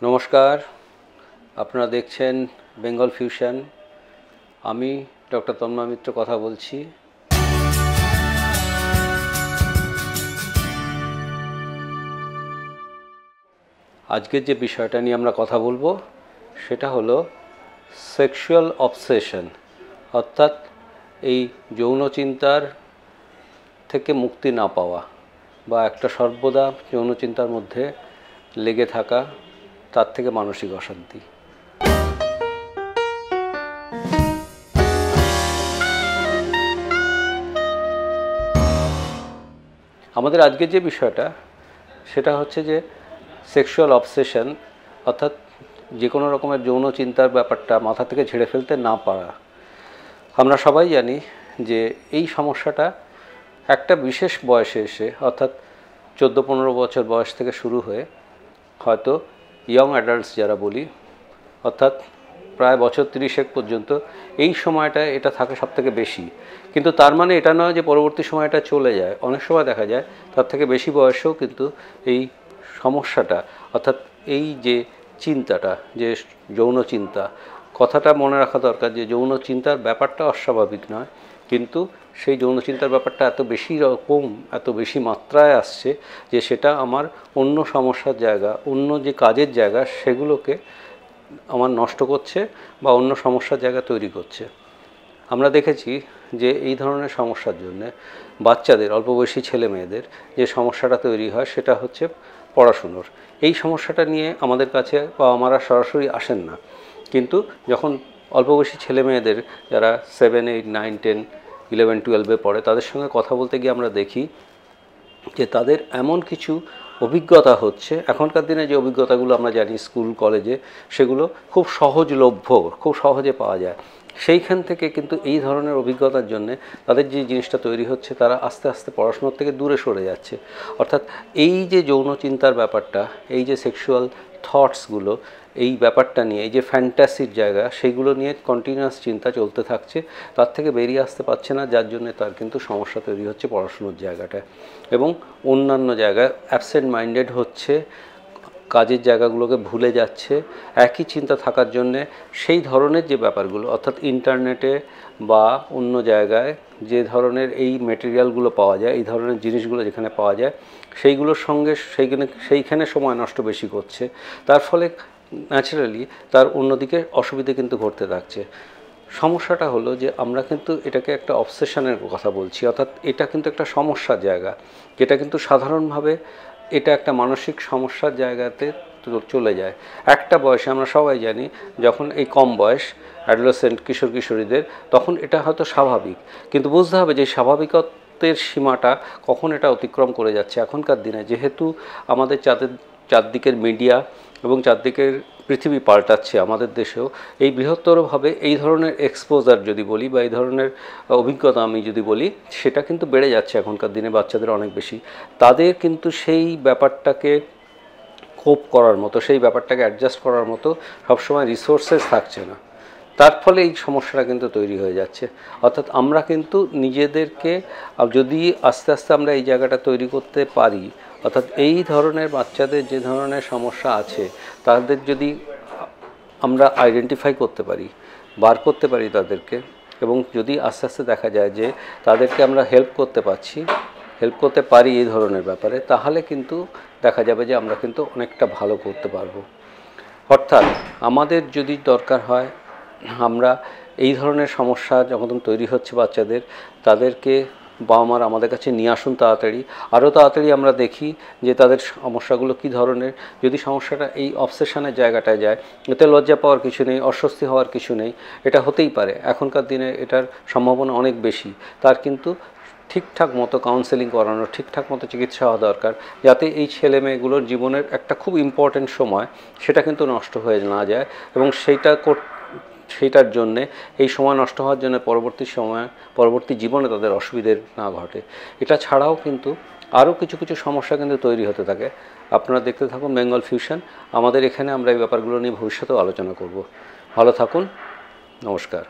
নমস্কার, আপনারা দেখছেন বেঙ্গল ফিউশন। আমি ডক্টর তন্ময় মিত্র কথা বলছি। আজকের যে বিষয়টা নিয়ে আমরা কথা বলবো সেটা হলো সেক্সুয়াল অবসেশন, অর্থাৎ এই যৌন চিন্তার থেকে মুক্তি না পাওয়া বা একটা সর্বদা যৌন চিন্তার মধ্যে লেগে থাকা, তার থেকে মানসিক অশান্তি। আমাদের আজকের যে বিষয়টা সেটা হচ্ছে যে সেক্সুয়াল অবসেশন, অর্থাৎ যে কোনো রকমের যৌন চিন্তার ব্যাপারটা মাথা থেকে ঝেড়ে ফেলতে না পারা। আমরা সবাই জানি যে এই সমস্যাটা একটা বিশেষ বয়সে এসে, অর্থাৎ 14-15 বছর বয়স থেকে শুরু হয়ে হয়তো ইয়ং অ্যাডাল্টস যারা বলি, অর্থাৎ প্রায় বছর 30 পর্যন্ত এই সময়টা এটা থাকে সব থেকে বেশি। কিন্তু তার মানে এটা নয় যে পরবর্তী সময়টা চলে যায়। অনেক সময় দেখা যায় তার থেকে বেশি বয়সেও কিন্তু এই সমস্যাটা, অর্থাৎ এই যে চিন্তাটা, যে যৌন চিন্তা, কথাটা মনে রাখা দরকার যে যৌন চিন্তার ব্যাপারটা অস্বাভাবিক নয়, কিন্তু সেই যৌন চিন্তার ব্যাপারটা এত বেশি রকম, এত বেশি মাত্রায় আসছে যে সেটা আমার অন্য সমস্যার জায়গা, অন্য যে কাজের জায়গা সেগুলোকে আমার নষ্ট করছে বা অন্য সমস্যার জায়গা তৈরি করছে। আমরা দেখেছি যে এই ধরনের সমস্যার জন্য বাচ্চাদের, অল্প বয়সী ছেলে মেয়েদের যে সমস্যাটা তৈরি হয় সেটা হচ্ছে পড়াশুনোর। এই সমস্যাটা নিয়ে আমাদের কাছে বা আমরা সরাসরি আসেন না, কিন্তু যখন অল্প বয়সী ছেলে মেয়েদের যারা 7, 8, 9, 10, 11, 12 পড়ে তাদের সঙ্গে কথা বলতে গিয়ে আমরা দেখি যে তাদের এমন কিছু অভিজ্ঞতা হচ্ছে, এখনকার দিনে যে অভিজ্ঞতাগুলো আমরা জানি স্কুল কলেজে, সেগুলো খুব সহজলভ্য, খুব সহজে পাওয়া যায়। সেইখান থেকে কিন্তু এই ধরনের অভিজ্ঞতার জন্যে তাদের যে জিনিসটা তৈরি হচ্ছে, তারা আস্তে আস্তে পড়াশোনার থেকে দূরে সরে যাচ্ছে। অর্থাৎ এই যে যৌন চিন্তার ব্যাপারটা, এই যে সেক্সুয়াল থটসগুলো, এই ব্যাপারটা নিয়ে, এই যে ফ্যান্টাসির জায়গা, সেইগুলো নিয়ে কন্টিনিউয়াস চিন্তা চলতে থাকছে, তার থেকে বেরিয়ে আসতে পারছে না, যার জন্য তার কিন্তু সমস্যা তৈরি হচ্ছে পড়াশুনোর জায়গাটায় এবং অন্যান্য জায়গায় অ্যাবসেন্ট মাইন্ডেড হচ্ছে, কাজের জায়গাগুলোকে ভুলে যাচ্ছে। একই চিন্তা থাকার জন্যে সেই ধরনের যে ব্যাপারগুলো, অর্থাৎ ইন্টারনেটে বা অন্য জায়গায় যে ধরনের এই মেটেরিয়ালগুলো পাওয়া যায়, এই ধরনের জিনিসগুলো যেখানে পাওয়া যায়, সেইগুলোর সঙ্গে সেইখানে সময় নষ্ট বেশি করছে। তার ফলে ন্যাচারালি তার অন্যদিকে অসুবিধে কিন্তু ঘটতে থাকছে। সমস্যাটা হলো যে আমরা কিন্তু এটাকে একটা অবসেশনের কথা বলছি, অর্থাৎ এটা কিন্তু একটা সমস্যার জায়গা, যেটা কিন্তু সাধারণভাবে এটা একটা মানসিক সমস্যার জায়গাতে চলে যায়। একটা বয়সে আমরা সবাই জানি, যখন এই কম বয়স অ্যাডোলেসেন্ট, কিশোর কিশোরীদের, তখন এটা হয়তো স্বাভাবিক, কিন্তু বুঝতে হবে যে স্বাভাবিকত্বের সীমাটা কখন এটা অতিক্রম করে যাচ্ছে। এখনকার দিনে যেহেতু আমাদের চারদিকের মিডিয়া এবং চারদিকের পৃথিবী পাল্টাচ্ছে, আমাদের দেশেও এই বৃহত্তরভাবে এই ধরনের এক্সপোজার যদি বলি বা এই ধরনের অভিজ্ঞতা আমি যদি বলি, সেটা কিন্তু বেড়ে যাচ্ছে এখনকার দিনে বাচ্চাদের অনেক বেশি। তাদের কিন্তু সেই ব্যাপারটাকে কোপ করার মতো, সেই ব্যাপারটাকে অ্যাডজাস্ট করার মতো সবসময় রিসোর্সেস থাকছে না। তার ফলে এই সমস্যাটা কিন্তু তৈরি হয়ে যাচ্ছে। অর্থাৎ আমরা কিন্তু নিজেদেরকে যদি আস্তে আস্তে আমরা এই জায়গাটা তৈরি করতে পারি, অর্থাৎ এই ধরনের বাচ্চাদের যে ধরনের সমস্যা আছে তাদের যদি আমরা আইডেন্টিফাই করতে পারি, বার করতে পারি তাদেরকে, এবং যদি আস্তে আস্তে দেখা যায় যে তাদেরকে আমরা হেল্প করতে পারি এই ধরনের ব্যাপারে, তাহলে কিন্তু দেখা যাবে যে আমরা কিন্তু অনেকটা ভালো করতে পারবো। অর্থাৎ আমাদের যদি দরকার হয়, আমরা এই ধরনের সমস্যা যখন তৈরি হচ্ছে বাচ্চাদের, তাদেরকে বাবা মার আমাদের কাছে নিয়ে আসুন তাড়াতাড়ি, আরও তাড়াতাড়ি আমরা দেখি যে তাদের সমস্যাগুলো কী ধরনের। যদি সমস্যাটা এই অবসেশনের জায়গাটায় যায়, এতে লজ্জা পাওয়ার কিছু নেই, অস্বস্তি হওয়ার কিছু নেই, এটা হতেই পারে, এখনকার দিনে এটার সম্ভাবনা অনেক বেশি। তার কিন্তু ঠিকঠাক মতো কাউন্সেলিং করানো, ঠিকঠাক মতো চিকিৎসা হওয়া দরকার, যাতে এই ছেলে মেয়েগুলোর জীবনের একটা খুব ইম্পর্ট্যান্ট সময় সেটা কিন্তু নষ্ট হয়ে না যায়, এবং সেইটার জন্যে, এই সময় নষ্ট হওয়ার জন্য পরবর্তী জীবনে তাদের অসুবিধে না ঘটে। এটা ছাড়াও কিন্তু আরও কিছু কিছু সমস্যা কিন্তু তৈরি হতে থাকে। আপনারা দেখতে থাকুন বেঙ্গল ফিউশন। আমাদের এখানে আমরা এই ব্যাপারগুলো নিয়ে ভবিষ্যতেও আলোচনা করব। ভালো থাকুন, নমস্কার।